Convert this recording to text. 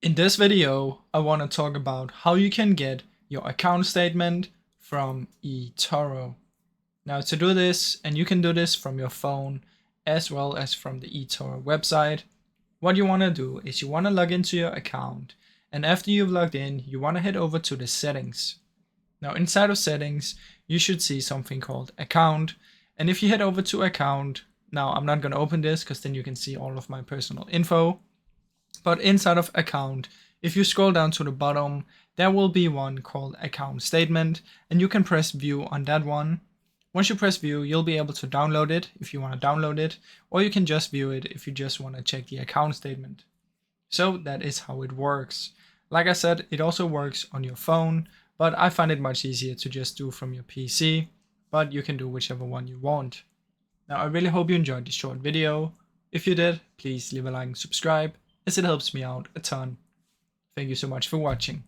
In this video, I want to talk about how you can get your account statement from eToro. Now to do this, and you can do this from your phone as well as from the eToro website, what you want to do is you want to log into your account, and after you've logged in, you want to head over to the settings. Now inside of settings, you should see something called account, and if you head over to account, now I'm not going to open this because then you can see all of my personal info. But inside of account, if you scroll down to the bottom, there will be one called account statement, and you can press view on that one. Once you press view, you'll be able to download it if you want to download it, or you can just view it if you just want to check the account statement. So that is how it works. Like I said, it also works on your phone, but I find it much easier to just do from your PC, but you can do whichever one you want. Now I really hope you enjoyed this short video. If you did, please leave a like and subscribe, as it helps me out a ton. Thank you so much for watching.